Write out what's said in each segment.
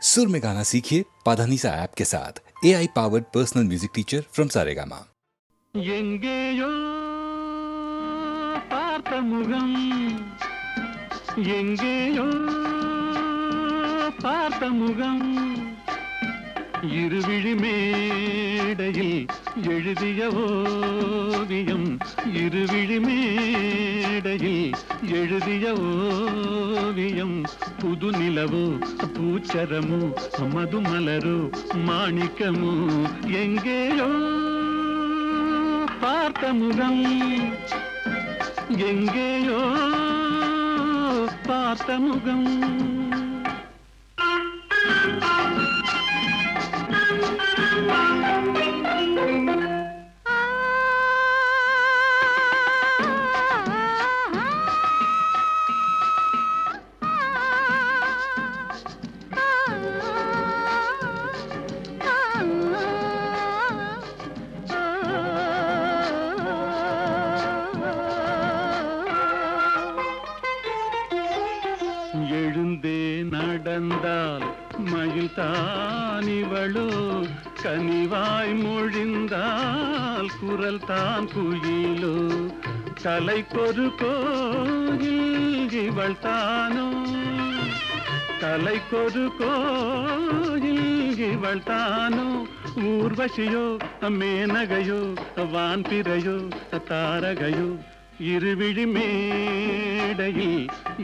सुर में गाना सीखिए पाधानीसा ऐप के साथ AI powered personal music teacher from Saregama. எங்கேயோ பார்த்த முகம், எங்கேயோ பார்த்த முகம், இருவிழி மேடையில் எழுதிய ஓவியம், இருவிழி மேடையில் எழுதிய ஓவியம், புது நிலவோ பூச்சரமோ மதுமலரோ மாணிக்கமோ, எங்கேயோ பார்த்த முகம், எங்கேயோ பார்த்த முகம். எழுந்தே நடந்தால் மயில் தானிவளோ, கனிவாய் மொழிந்தால் குரல் தான் குயிலோ, கலைக்கொரு கோயில் இவள் தானோ, கலைக்கொரு கோயில் இவள் தானோ, ஊர்வசியோ மேனகையோ வான்பிறையோ தாரகையோ, இருவிழி மேடையில்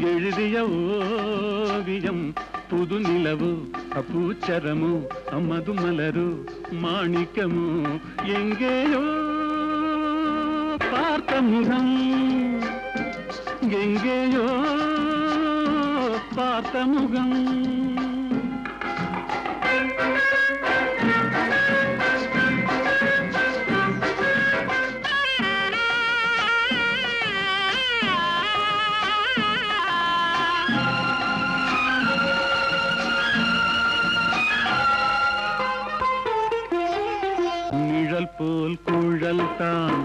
எழுதிய ஓவியம், புது நிலவோ பூச்சரமோ மதுமலரோ மாணிக்கமோ, எங்கேயோ பார்த்த முகம், எங்கேயோ பார்த்த முகம். நிழல் போல் குழல் தான்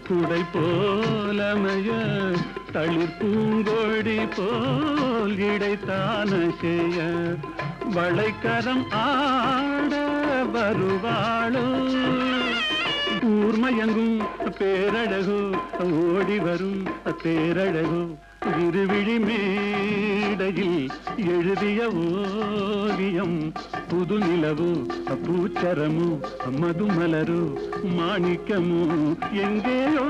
குடை போலமைய, தளிர் பூங்கொடி போல் இடைத்தான செய்ய, வளைக்கரம் ஆட வருவாளோ, ஊர்மயங்கும் பேரழகோ ஓடி வரும் பேரழகோ, இருவிழி மேடையில் எழுதிய ஓவியம், புது நிலவோ பூச்சரமோ மதுமலரோ மாணிக்கமோ, எங்கேயோ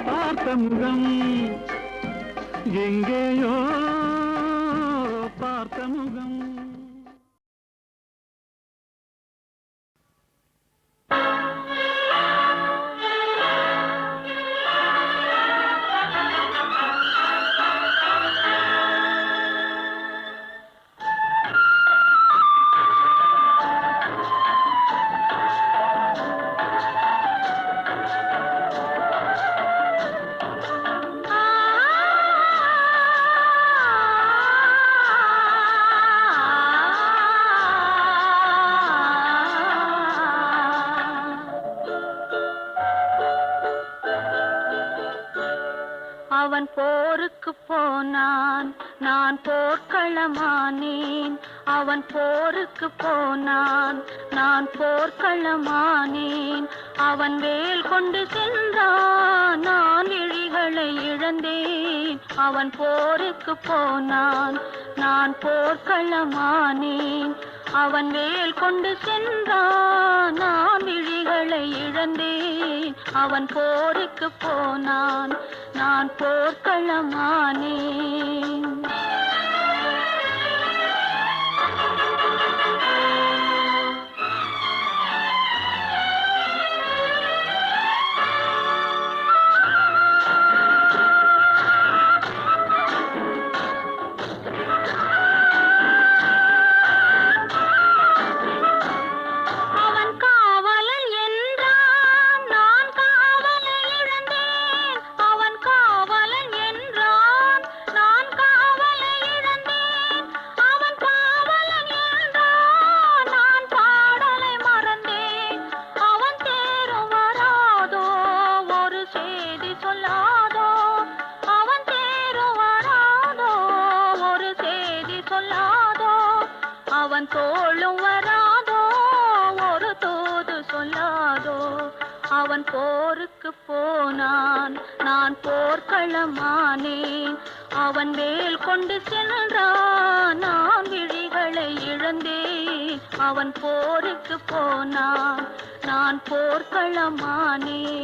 பார்த்த முகம், எங்கேயோ பார்த்த முகம். அவன் போருக்கு போனான், நான் போர்க்களமானேன். அவன் போருக்கு போனான், நான் போர்க்களமானேன். அவன் வேல் கொண்டு சென்றான், நான் விழிகளை இழந்தேன். அவன் போருக்கு போனான், நான் போர்க்களமானேன். அவன் வேல் கொண்டு சென்றான், நான் விழிகளை இழந்தேன். அவன் போருக்கு போனான், நான் போர்க்களமானேன். அவன் காவலன் என்றான், நான் காவலை அவன் தோளும் வராதோ ஒரு தூது சொல்லாதோ அவன் போருக்கு போனான் நான் போர்க்களமானேன் அவன் வேல் கொண்டு சென்றான் நான் விழிகளை இழந்தேன் அவன் போருக்கு போனான் நான் போர்க்களமானேன்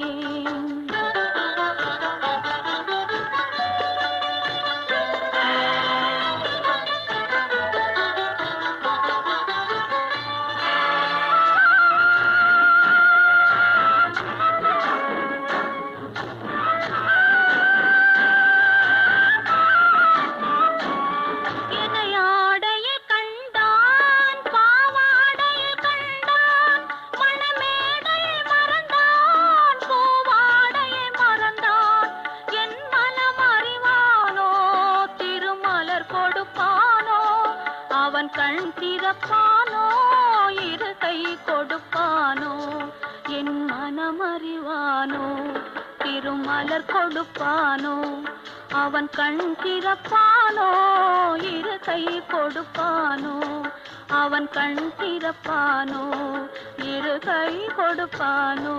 கண் திறப்பானோ இரு கை கொடுப்பானோ என் மனமறிவானோ திருமலர் கொடுப்பானோ அவன் கண் திறப்பானோ இரு கை கொடுப்பானோ அவன் கண் திறப்பானோ இரு கை கொடுப்பானோ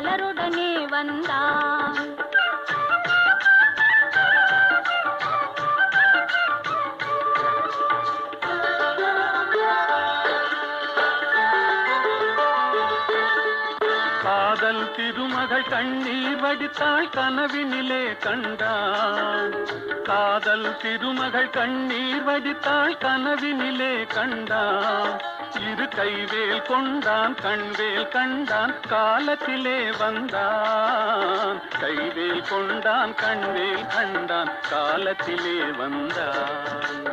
மலருடனே வந்தான் காதல் திருமகள் கண்ணீர் வடித்தாள் கனவினிலே கண்டான் காதல் திருமகள் கண்ணீர் வடித்தாள் கனவினிலே கண்டான் இரு கைவேல் கொண்டான் கண்வேல் கண்டான் காலத்திலே வந்தான் கைவேல் கொண்டான் கண்வேல் கண்டான் காலத்திலே வந்தான்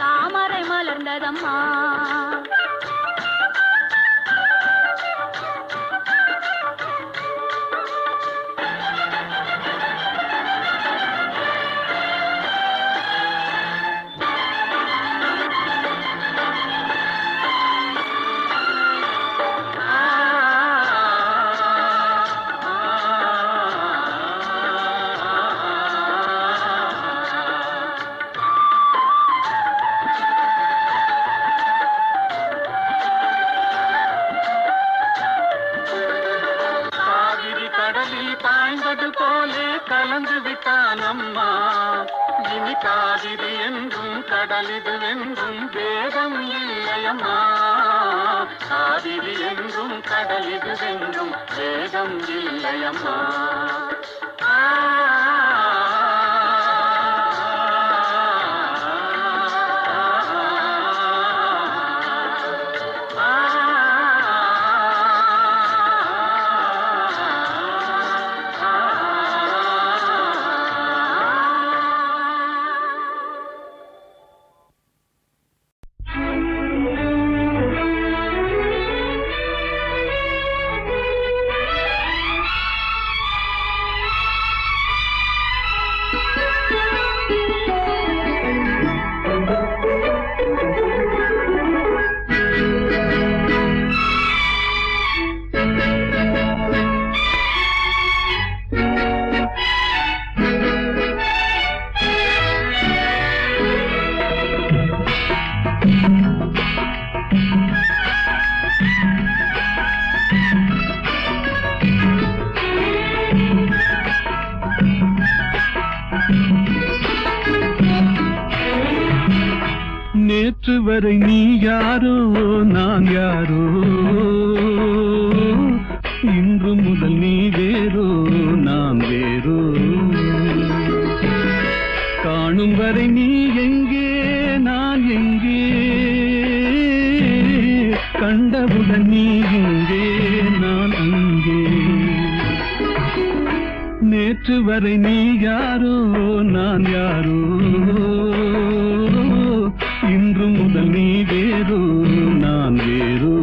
தாமரை மலர்ந்ததம்மா பாய்ந்தது போலே கலந்து விட்டான் அம்மா இனி காவிரி என்றும் கடலிது என்றும் வேதம் இல்லையம்மா காவிரி என்றும் கடலிது என்றும் வேதம் இல்லையம்மா நேற்று வரை நீ யாரோ நான் யாரோ, இன்று முதல் நீ வேறோ நான் வேறோ. காணும் வரை நீ எங்கே நான் எங்கே, கண்டவுடன் நீ எங்கே நான் அங்கே. நேற்று வரை நீ யாரோ நான் யாரோ, இன்று முதல் நீ வேறோ நான் வேறோ.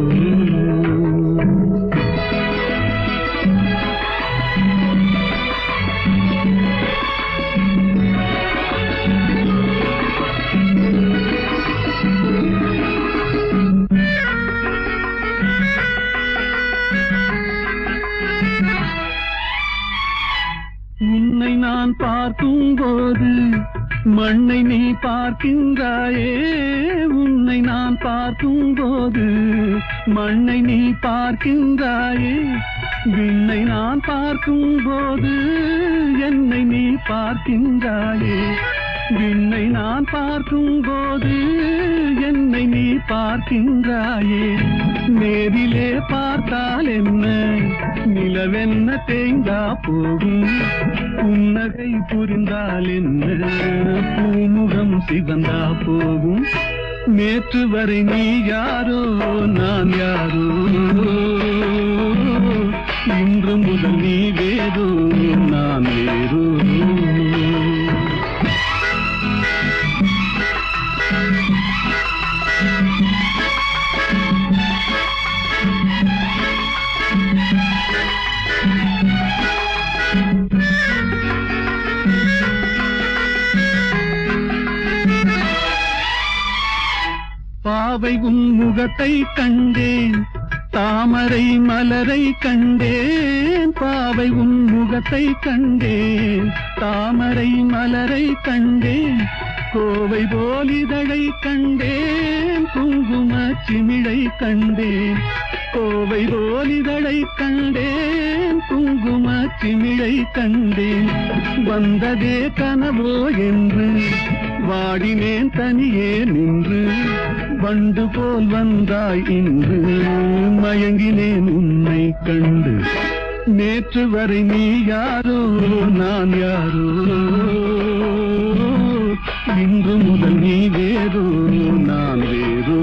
உன்னை நான் பார்க்கும் போது மண்ணை நீ பார்க்கின்றாயே, உன்னை நான் பார்க்கும் போது மண்ணை நீ பார்க்கின்றாயே. விண்ணை நான் பார்க்கும் போது என்னை நீ பார்க்கின்றாயே. விண்ணை நான் பார்க்கும் போது என்னை நீ பார்க்கின்றாயே. நேரிலே பார்த்தால் என்ன, நிலவென்ன தேய்ந்தா போகும், புன்னகை புரிந்தால் என்ன, பூமுகம் சிவந்தா போகும். நேற்று வரை நீ யாரோ நான் யாரோ, இன்று முதல் நீ வேறோ நான் வேறோ. பாவை உன் முகத்தை கண்டேன், தாமரை மலரை கண்டேன். பாவை உன் முகத்தை கண்டேன், தாமரை மலரை கண்டேன். கோவை போலிதழை கண்டேன், குங்கும சிமிழை கண்டேன். கோவை போலிதழை கண்டேன், குங்கும சிமிழை கண்டேன். வந்ததே கனவோ என்று வாடினேன் தனியே நின்று, வண்டு போல் வந்தாய் இன்று மயங்கினேன் உன்னை கண்டு. நேற்று வரை நீ யாரோ நான் யாரோ, இன்று முதல் நீ வேறோ நான் வேறோ.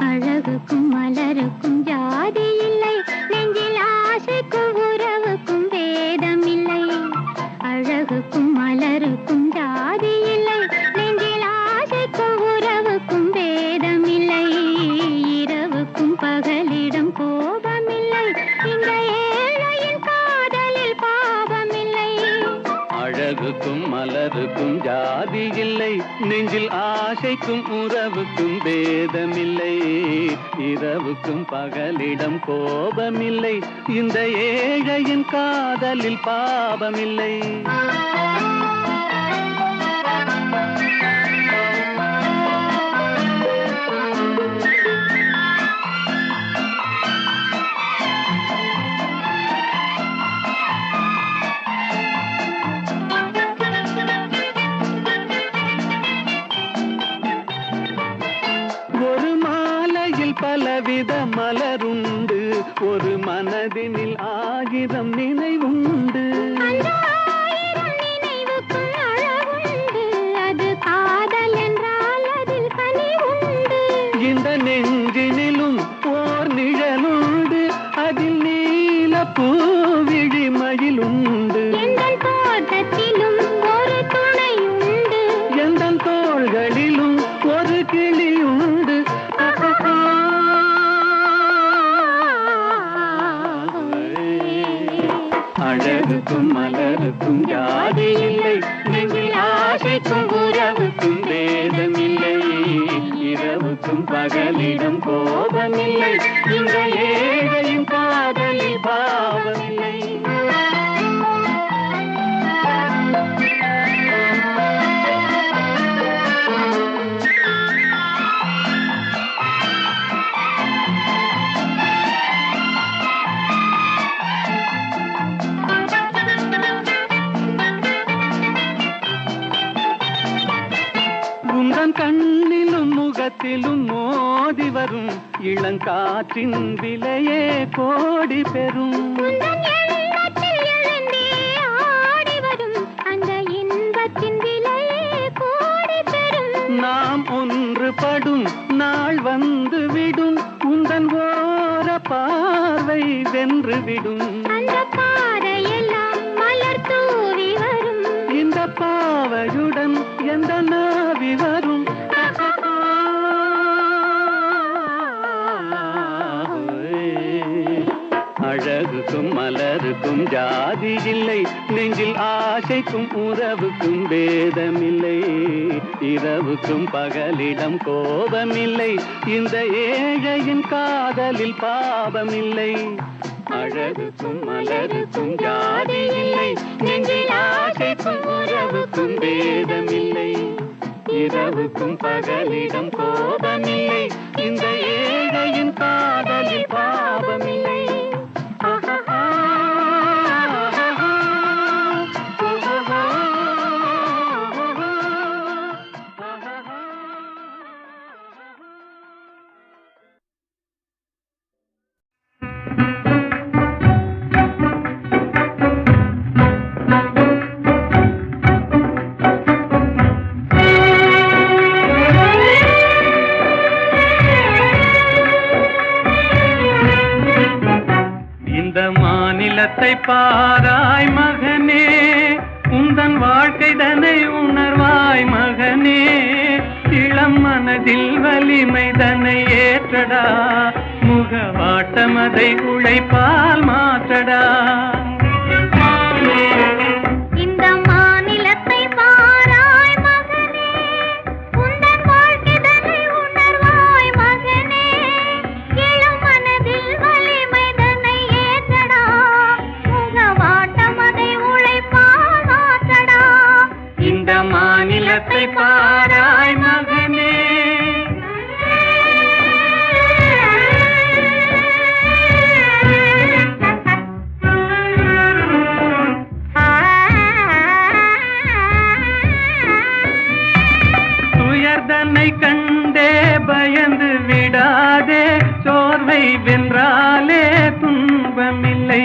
அழகுக்கும் மலருக்கும் ஜாதி இல்லை, நெஞ்சில் ஆசைக்கும் உறவுக்கும் வேதம் இல்லை. அழகுக்கும் மலருக்கும் ஜாதி இல்லை, நெஞ்சில் ஆசைக்கும் உறவுக்கும் வேதம் இல்லை. இரவுக்கும் பகலிடம் கோபமில்லை, இந்த ஏழையின் காதலில் பாவமில்லை. அழகுக்கும் மலருக்கும் ஜாதி இல்லை, நெஞ்சில் ஆசைக்கும் உறவுக்கும் பேதமில்லை. இரவுக்கும் பகலிடம் கோபமில்லை, இந்த ஏழையின் காதலில் பாவமில்லை. பலவித மலருண்டு, ஒரு மனதினில் 1000 நினைவுண்டு. நினைவுக்கும் அழகுண்டு, அது காதல் என்றால் அதில் கனிவுண்டு. இந்த நெஞ்சினிலும் ஓர் நிழலுண்டு, அதில் நீல பூவிழிமயிலுண்டு. எந்தன் தோட்டத்திலும் ஒரு துணையுண்டு, எந்தன் தோள்களிலும் ஒரு கிளியுண்டு. அழகுக்கும் மலருக்கும் ஜாதி இல்லை, நெஞ்சில் ஆசைக்கும் உறவுக்கும் வேதமில்லை. இரவுக்கும் இரவுக்கும் பகலிடம் கோபமில்லை, இந்த ஏழையின் காதலில் பாவமில்லை. உந்தன் கண்ணிலும் முகத்திலும் மோதி வரும் இளங்காற்றின் விலையே கோடி பெறும். உந்தன் எண்ணத்தில் எழுந்தே ஆடி வரும் அந்த இன்பத்தின் விலையே கோடி பெறும். நாம் ஒன்றுபடும் நாள் வந்து விடும், உந்தன் ஓர பார்வை வென்று விடும். அந்த பாறையெல்லாம் மலர் தூவி வரும், இந்த பாவையுடன் எந்த நாவி வரும். அழகுக்கும் மலருக்கும் ஜாதி இல்லை, நெஞ்சில் ஆசைக்கும் உறவுக்கும் பேதமில்லை. இரவுக்கும் பகலிடம் கோபமில்லை, இந்த ஏழையின் காதலில் பாவமில்லை. அழகுக்கும் மலருக்கும் ஜாதி இல்லை, நெஞ்சில் ஆசைக்கும் உறவுக்கும் பேதமில்லை. இரவுக்கும் பகலிடம் கோபமில்லை, இந்த ஏழையின் காதலில் பாவமில்லை. மாநிலத்தை பாராய் மகனே, உந்தன் வாழ்க்கை தனை உணர்வாய் மகனே. இளம் மனதில் வலிமை தனை ஏற்றடா, முகவாட்டமதை உழைப்பால் மாற்றடா. இந்த மாநிலத்தை பாராய் மகனே, உந்தன் வாழ்க்கை தன்னை உணர்வாய் மகனே. இளம் மனதில் வலிமை தன்னை ஏற்றடா, முகவாட்டம் அதை உழைப்பால் மாற்றடா. இந்த மாநிலத்தை பாராய் மகனே. துயர்தனை கண்டே பயந்து விடாதே, சோர்வை வென்றாலே துன்பமில்லை.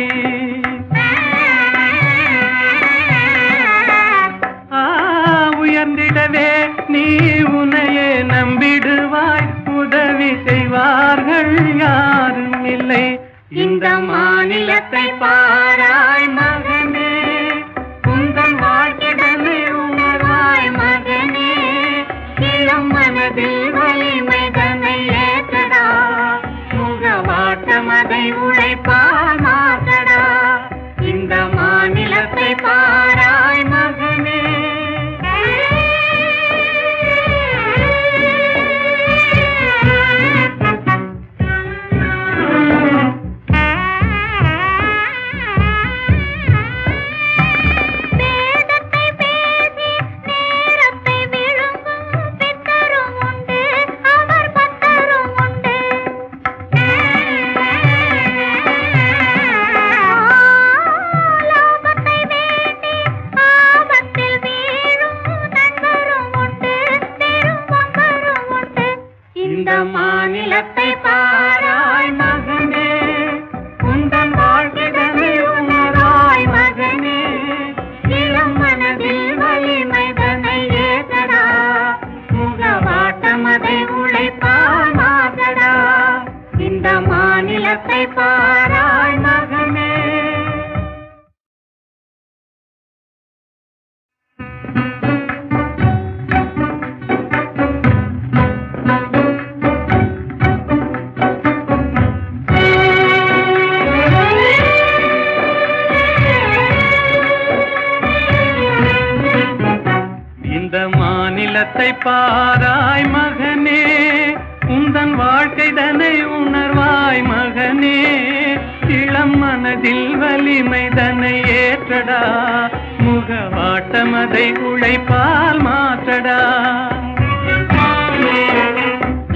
உயர்ந்திடவே நீ உன்னையே நம்பிடுவாய், உதவி செய்வார்கள் யாரும் இல்லை. இந்த மாநிலத்தை பாராய் மகனே, உந்தன் வாழ்க்கைதனை உணர்வாய் மகனே. இளம் மனதில் வலிமை தன்னை ஏற்றடா, முகவாட்டம் அதை உழைப்பால் மாற்றடா. இந்த மாநிலத்தை பாராய் மகனே. இந்த மாநிலத்தை பாராய் மகனே, உந்தன் வாழ்க்கைதனை உணராய் மகனே. இளம் மனதில் வலிமை தன்னை ஏற்றடா, முகவாட்டம் அதை உழைப்பால் மாற்றடா. இந்த மாநிலத்தை பாராய் மகனே. மாநிலத்தை பாராய் மகனே, வாழ்க்கைதனை உணர்வாய் மகனே, இளம் மனதில் வலிமைதனை ஏற்றடா, முகவாட்டமதை உழைப்பால் மாற்றடா.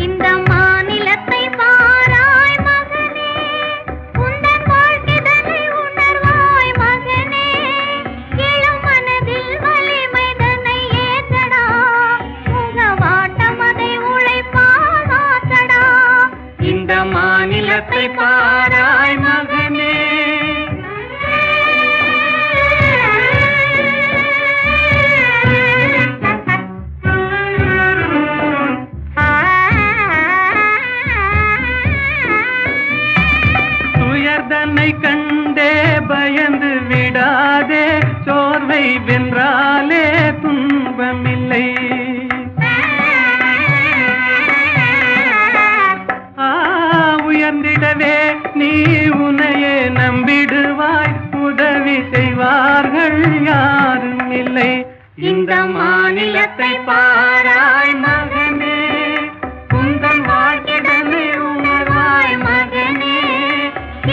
இந்த மாநிலத்தை பாராய் மகனே, உந்தன் வாழ்க்கைதனை உணர்வாய் மகனே, இளம் மனதில் வலிமைதனை ஏற்றடா, முகவாட்டமதை உழைப்பால் மாற்றடா. இந்த மாநிலத்தை பாராய் மகனே. துயர்தனை கண்டே பயந்து விடாதே, சோர்வை வென்றாலே துன்பமில்லை. உயர்ந்திடவே நீ உன்னையே நம்பிடுவாய், உதவி செய்வார்கள் யாரும் இல்லை. இந்த மாநிலத்தை பாராய் மகனே, உந்தன் வாழ்க்கைதனை உணர்வாய் மகனே,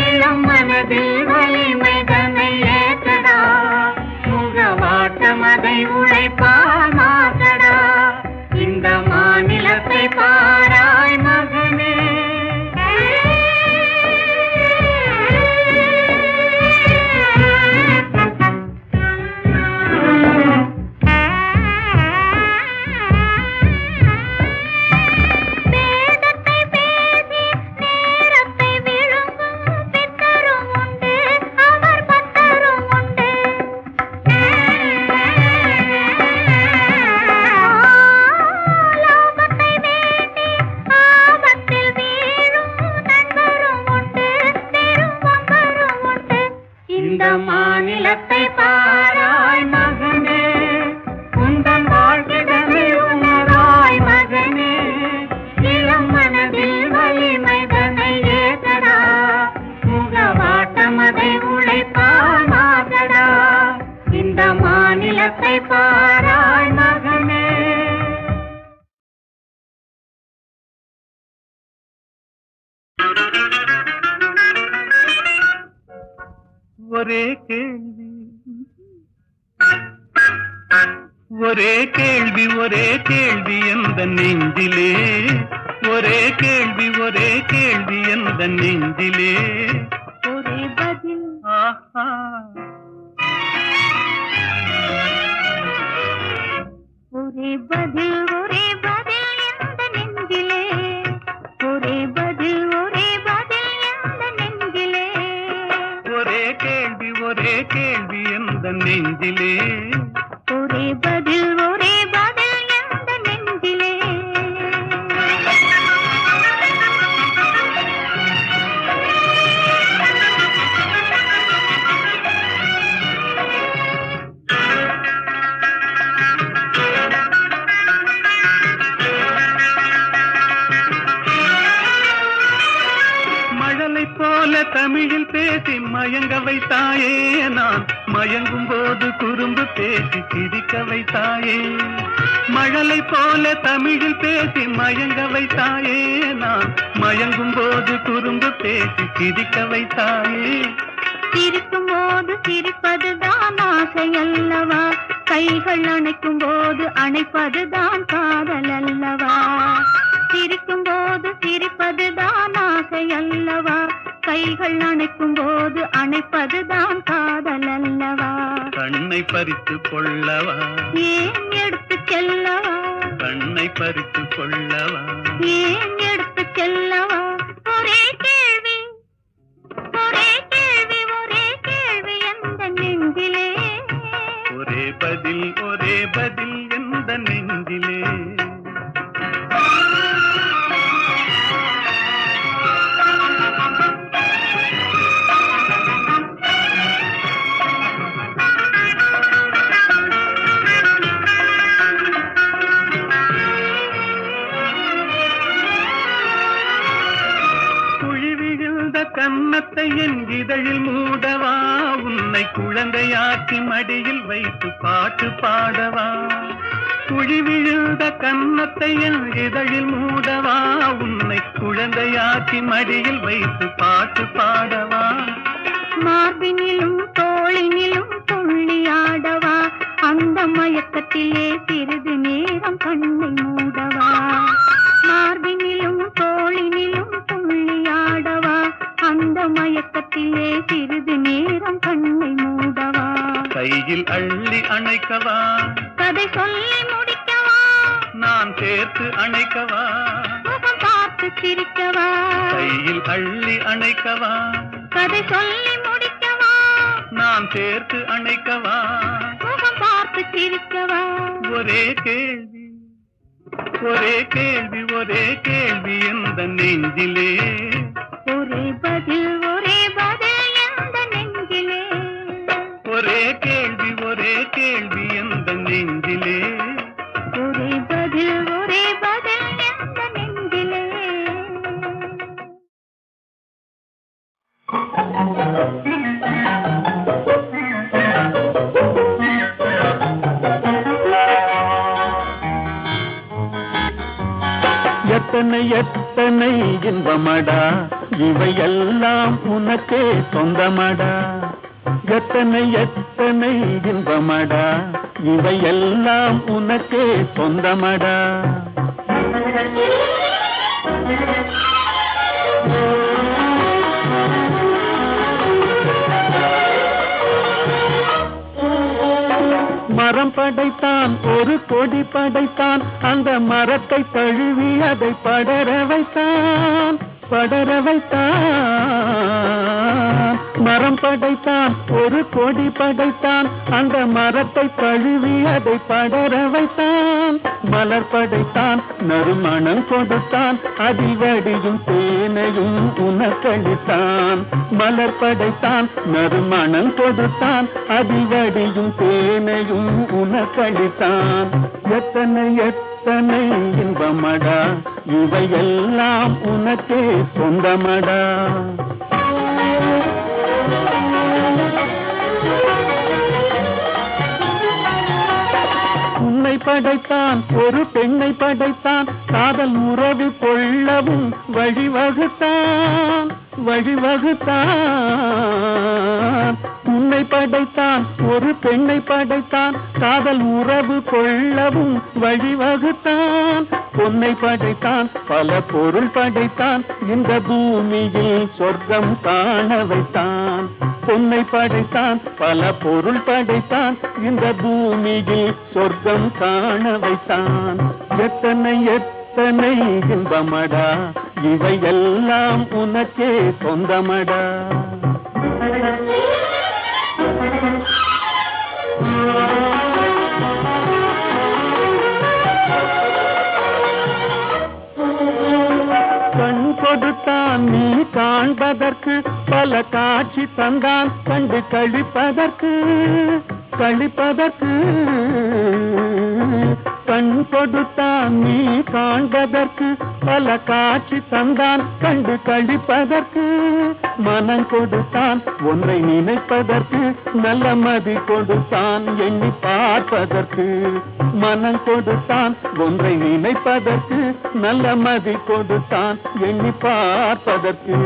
இளம் மனதில் வலிமைதனை ஏற்றடா, முகவாட்டமதை உழைப்பால் மாற்றடா. இந்த மாநிலத்தை பாராய் மகனே. இந்த மாநிலத்தை பாராய் மகனே, உந்தன் வாழ்க்கைதனை உணராய் மகனே, இளம் மனதில் வலிமைதனை ஏற்றடா, முகவாட்டமதை உழைப்பால் மாற்றடா. இந்த மாநிலத்தை பாராய் மகனே. ஒரே கேள்வி ஒரே கேள்வி ஒரே கேள்வி எந்த நெஞ்சிலே, ஒரே கேள்வி ஒரே கேள்வி எந்த நெஞ்சிலே, ஒரே பதில் ஆஹா ஒரே பதில் ஒரே பதில் எந்த நெஞ்சிலே, ஒரே பதில் எந்த நெஞ்சிலே, ஒரே கேள்வி எந்த நெஞ்சிலே, ஒரே பதில் எந்த நெஞ்சிலே. மழலை போல தமிழில் பேசி மயங்க வைத்தாயே, நான் மயங்கும் போது குறும்பு பேசி சிரிக்க வைத்தாயே. மழலை போல தமிழில் பேசி மயங்க வைத்தாயே, நான் மயங்கும் போது குறும்பு பேசி சிரிக்க வைத்தாயே. சிரிக்கும் போது சிரிப்பதுதான் ஆசை அல்லவா, கைகள் அணைக்கும் போது அணைப்பதுதான் காதல் அல்லவா. சிரிக்கும் போது சிரிப்பதுதான் ஆசை அல்லவா, கைகள் அணைக்கும் போது அணைப்பதுதான் காதல் அல்லவா. கண்ணை பறித்து கொள்ளவா, ஏன் எடுத்து செல்லவா, கண்ணை பறித்து கொள்ளவா, ஏன் எடுத்து செல்லவா. ஒரே கேள்வி ஒரே கேள்வி ஒரே கேள்வி எந்த நெஞ்சிலே, ஒரே பதில் எந்த நெஞ்சிலே. கன்னத்தை என் இதழில் மூடவா, உன்னை குழந்தையாக்கி மடியில் வைத்து பாட்டு பாடவா. குழி விழுந்த கன்னத்தை என் இதழில் மூடவா, உன்னை குழந்தையாக்கி மடியில் வைத்து பாட்டு பாடவா, மார்பினிலும் தோளினிலும் துள்ளியாடவா, அந்த மயக்கத்திலே சிறிது நேரம் கண்ணை மூடவா, மார்பினிலும் தோளினிலும் துள்ளியாடவா, அந்த மயக்கத்திலே சிறிது நேரம் கண்ணை மூடவா, கையில் அள்ளி அணைக்கவா, கதை சொல்லி முடிக்கவா, நான் சேர்த்து அணைக்கவா, முகம் பார்த்து சிரிக்கவா, கையில் அள்ளி அணைக்கவா, கதை சொல்லி முடிக்கவா, நான் சேர்த்து அணைக்கவா, முகம் பார்த்து சிரிக்கவா, ஒரே கேள்வி ஒரே கேள்வி ஒரே கேள்வி எந்த நெஞ்சிலே, ஒரே பதில் எந்த நெஞ்சிலே, ஒரே கேள்வி எந்த நெஞ்சிலே, ஒரே பதில் எந்த நெஞ்சிலே. எத்தனை எத்தனை இன்பமடா, இவையெல்லாம் உனக்கே சொந்தமடா. எத்தனை எத்தனை இன்பமடா, இவையெல்லாம் உனக்கே சொந்தமடா. மரம் படைத்தான், ஒரு கொடி படைத்தான், அந்த மரத்தை தழுவி அதை படர வைத்தான், படர வைத்தான். மரம் படைத்தான், ஒரு கொடி படைத்தான், அந்த மரத்தை தழுவி அதை படர வைத்தான். மலர் படைத்தான், நறுமணம் கொடுத்தான், அதில் வடியும் தேனையும் உனக்களித்தான். மலர் படைத்தான், நறுமணம் கொடுத்தான், அதில் வடியும் தேனையும் உனக்களித்தான். எத்தனை எத்தனை இன்பமடா, இவையெல்லாம் உனக்கே சொந்தமடா. உன்னை படைத்தான், ஒரு பெண்ணை படைத்தான், காதல் உறவு கொள்ளவும் வழிவகுத்தான், வழிவகுத்தான். உன்னை படைத்தான், ஒரு பெண்ணை படைத்தான், காதல் உறவு கொள்ளவும் வழிவகுத்தான். பொன்னை படைத்தான், பல பொருள் படைத்தான், இந்த பூமியில் சொர்க்கம் காண வைத்தான். பொன்னை படைத்தான், பல பொருள் படைத்தான், இந்த பூமியில் சொர்க்கம் காண வைத்தான். எத்தனை எத்தனை இன்பமடா, இவையெல்லாம் உனக்கே சொந்தமடா. கண் கொடுத்தான் நீ காண்பதற்கு, பல காட்சி தந்தான் கண்டு கழிப்பதற்கு, கழிப்பதற்கு. கண் கொடுத்தான் நீ காண்பதற்கு, பல காட்சி தந்தான் கண்டு கழிப்பதற்கு. மனம் கொடுத்தான் ஒன்றை நினைப்பதற்கு, நல்ல மதி கொடுத்தான் எண்ணி பார்ப்பதற்கு. மனம் கொடுத்தான் ஒன்றை நினைப்பதற்கு, நல்ல மதி கொடுத்தான் எண்ணி பார்ப்பதற்கு.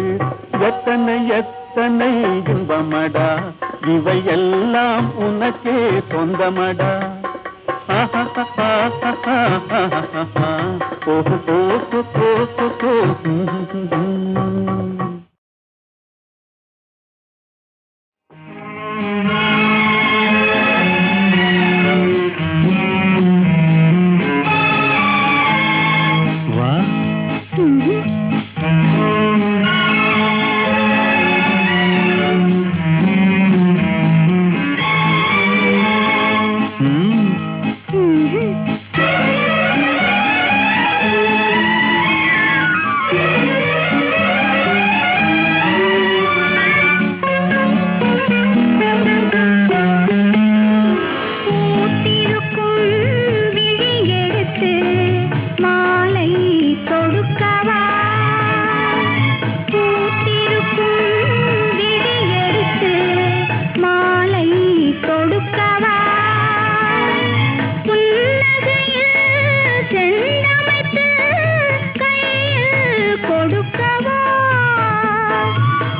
எத்தனை எத்தனை இன்பமடா, இவையெல்லாம் உனக்கே சொந்தமடா. வா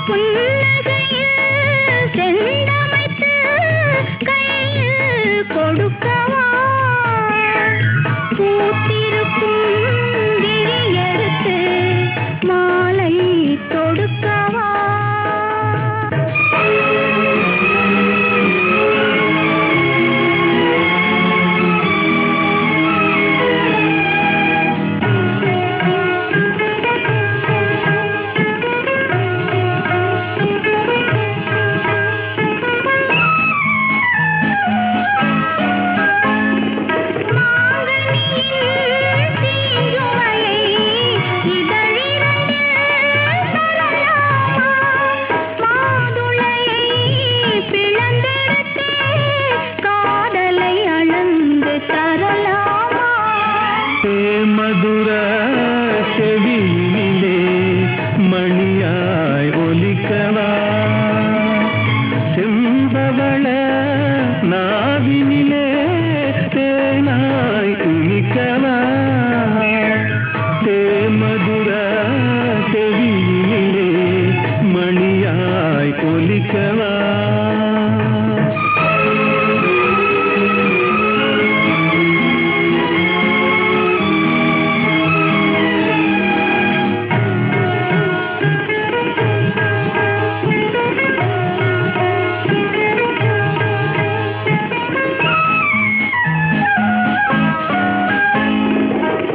புன்னகையில் செந்தமைத்து கையில் கொடுக்கவா பூத்திருக்கும் விழியறுத்து மாலை தொடுக்கவா மதுர செவியினிலே மணியாய் ஒலிக்கவா செம்பவள நாவினிலே தேனாய் துணிக்கவா மதுர செவியினிலே மணியாய் ஒலிக்கவா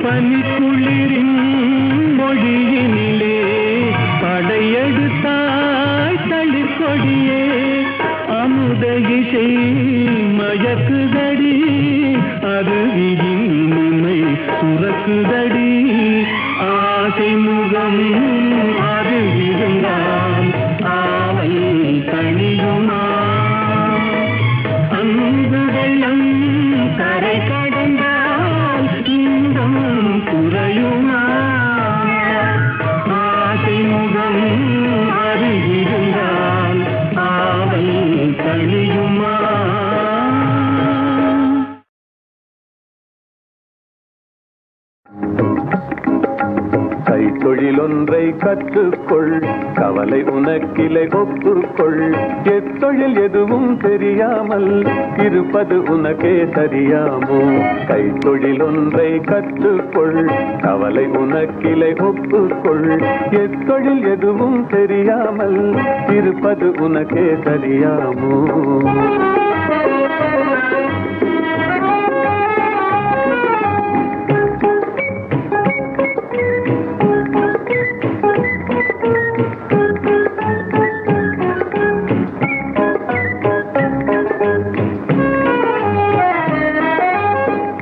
பனிக்குளிரின் மொழியினிலே படையெடுத்தாய் தளிர்கொடியே அமுத இசை மயக்குதடி அருவியின் இனிமை சுரக்குதடி ஆசை முகம் அருவிருந்தான் ஆவல் தனியுமா அன்பு வெள்ளம் கரை கடந்தால் இன்பம் குறையுமா ஆசை முகம் அருகிருந்தால் ஆவல் தனியுமா கைத்தொழிலொன்றை கற்றுக்கொள் கவலை உனக்கிலை ஒப்புக்கொள் எத்தொழில் எதுவும் தெரியாமல் இருப்பது உனக்கே தெரியாமோ கைத்தொழிலொன்றை கற்றுக்கொள் கவலை உனக்கிலை ஒப்புக்கொள் எத்தொழில் எதுவும் தெரியாமல் இருப்பது உனக்கே தெரியாமோ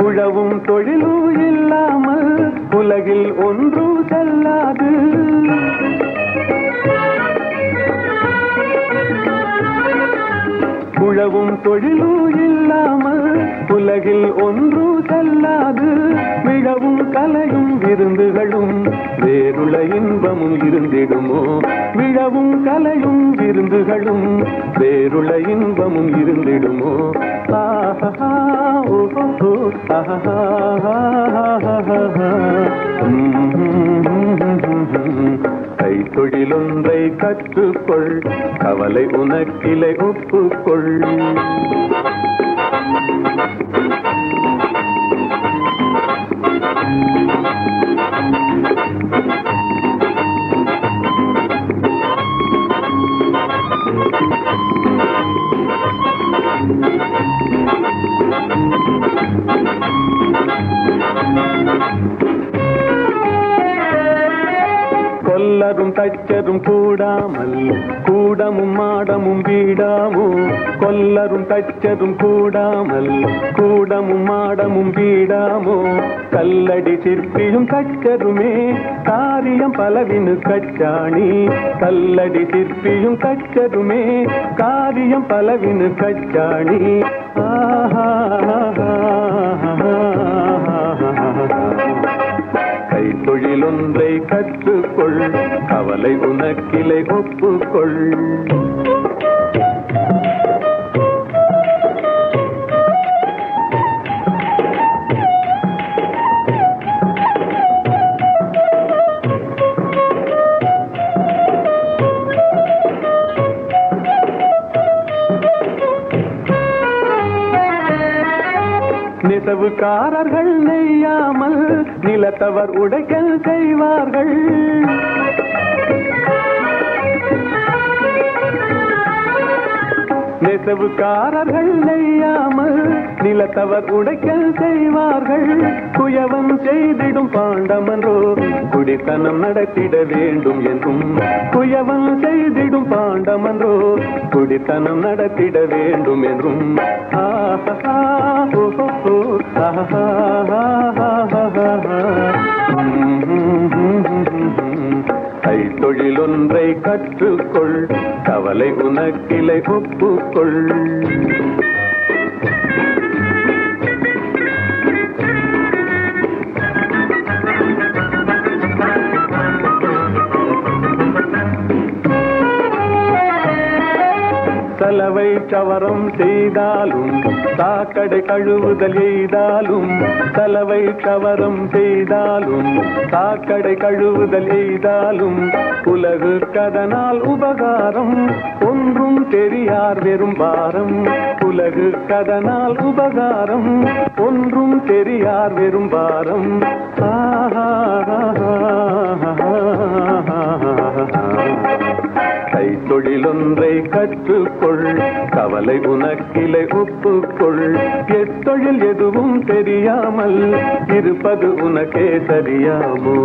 உழவும் தொழிலும் இல்லாமல் உலகில் ஒன்று செல்லாது உழவும் தொழிலும் இல்லாமல் உலகில் ஒன்று செல்லாது விழவும் கலையும் விருந்துகளும் வேறுள்ள இன்பமும் இருந்திடுமோ விழவும் கலையும் விருந்துகளும் வேறுள்ள இன்பமும் இருந்திடுமோ ஆஹா ஓஹோ ஆஹா கைத்தொழிலொன்றை கற்றுக்கொள் கவலை உனக்கிலை ஒப்புக்கொள் கொல்லரும் தச்சரும் கூடாமல் கூடமும் மாடமும் வீடாமோ கொல்லரும் தச்சரும் கூடாமல் கூடமும் மாடமும் வீடாமோ கல்லடி சிற்பியும் தச்சருமே காரியம் பலவினு கச்சாணி கல்லடி சிற்பியும் தச்சருமே காரியம் பலவினு கச்சாணி கைத்தொழிலொன்றை கற்றுக்கொள் கவலை உனக்கிலை ஒப்புக்கொள் நெசவுக்காரர்கள் நெய்யாமல் நிலத்தவர் உடைக்கல் செய்வார்கள். நெசவுக்காரர்கள் நெய்யாமல் நிலத்தவர் உடைக்கல் செய்வார்கள். குயவன் செய்திடும் பாண்டமன்றோ குடித்தனம் நடத்திட வேண்டும் என்றும். குயவன் செய்திடும் பாண்டமன்றோ குடித்தனம் நடத்திட வேண்டும் என்றும். கைத்தொழில் ஒன்றை கற்றுக்கொள், கவலை உனக்கிளை ஒப்புக்கொள். சலவை சவரம் செய்தாலும் சாக்கடை கழுவுதல் எய்தாலும். சலவை சவரம் செய்தாலும் சாக்கடை கழுவுதல் எய்தாலும் உலகு கதனால் உபகாரம் ஒன்றும் தெரியார் வெறும் பாரம். உலகு கதனால் உபகாரம் ஒன்றும் தெரியார் வெறும் பாரம். கைத்தொழிலொன்றை கற்றுக்கொள், கவலை உனக்கிளை ஒப்புக்கொள். எத்தொழில் எதுவும் தெரியாமல் இருப்பது உனக்கே சரியாமோ?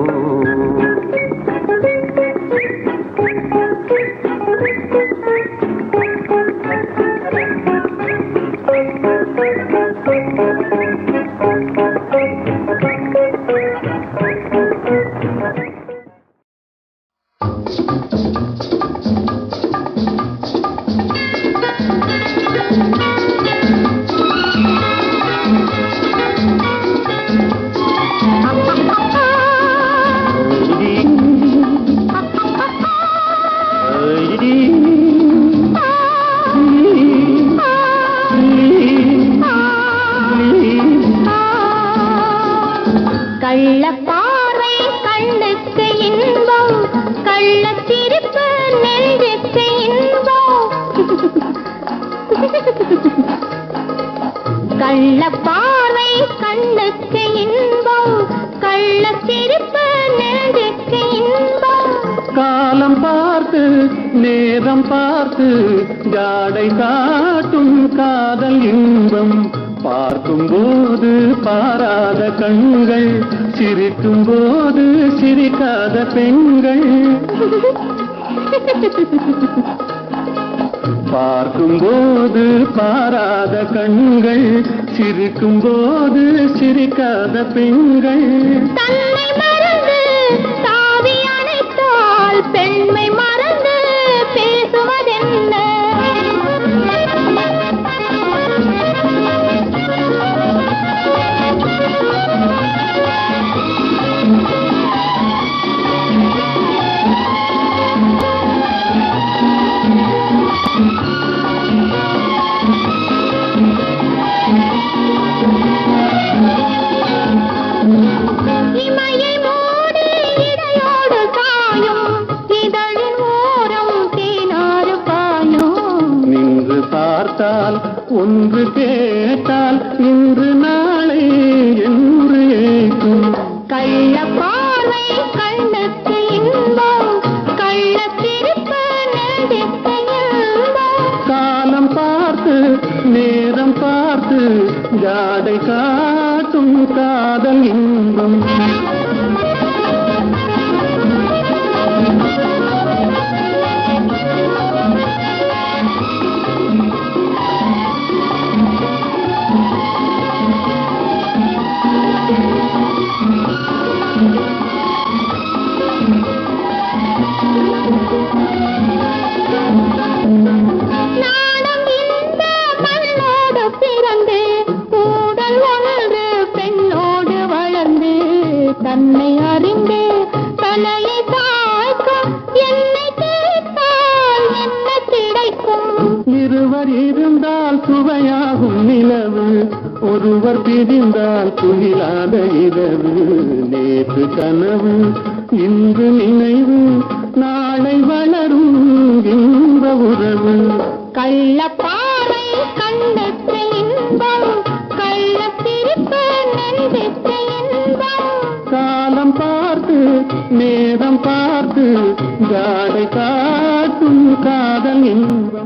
கள்ளப்பார்வை கண்ணுக்கு இன்பம், கள்ளச்சிரிப்பு நெஞ்சுக்கு இன்பம். கள்ளப்பார்வை கண்ணுக்கு இன்பம், கள்ளச்சிரிப்பு நெஞ்சுக்கு இன்பம். காலம் பார்த்து நேரம் பார்த்து ஜாடை காட்டும் காதல் இன்பம். பார்க்கும் போது பாராத கண்கள், சிரிக்கும் போது சிரிக்காத பெண்கள். பார்க்கும் போது பாராத கண்கள், சிரிக்கும் போது சிரிக்காத பெண்கள். தன்னை மறந்து தாவி அணைத்தால் பெண்மை மறந்து பேசுவதென்ன? இமையை மூடி இடையோடு சாயும், இதழின் ஓரம் தேனாறு பாயும். நின்று பார்த்தால் ஒன்று கேட்டால் இன்று நாளை என்று ஏற்கும். கள்ளப்பார்வை கண்ணுக்கு இன்பம், கள்ளச்சிரிப்பு நெஞ்சுக்கு இன்பம். காலம் பார்த்து நேரம் பார்த்து ஜாடை காட்டும் காதல் இன்பம். நாணம் இந்த மண்ணோடு பிறந்து, ஊடல் ஒன்று பெண்ணோடு வளர்ந்து, தன்னை அறிந்து தலையை தாய்க்கும், என்னை கேட்டால் என்ன கிடைக்கும்? இருவர் இருந்தால் சுவையாகும் நிலவு, ஒருவர் பிரிந்தால் துயிலாத இரவு. நேற்று கனவு இன்று நினைவு, நாளை வளரும் இன்ப உறவு. கள்ளப்பார்வை கண்ணுக்கு இன்பம், கள்ளச்சிரிப்பு பார்த்து நேரம் பார்த்து ஜாடை காட்டும் காதல் இன்பம்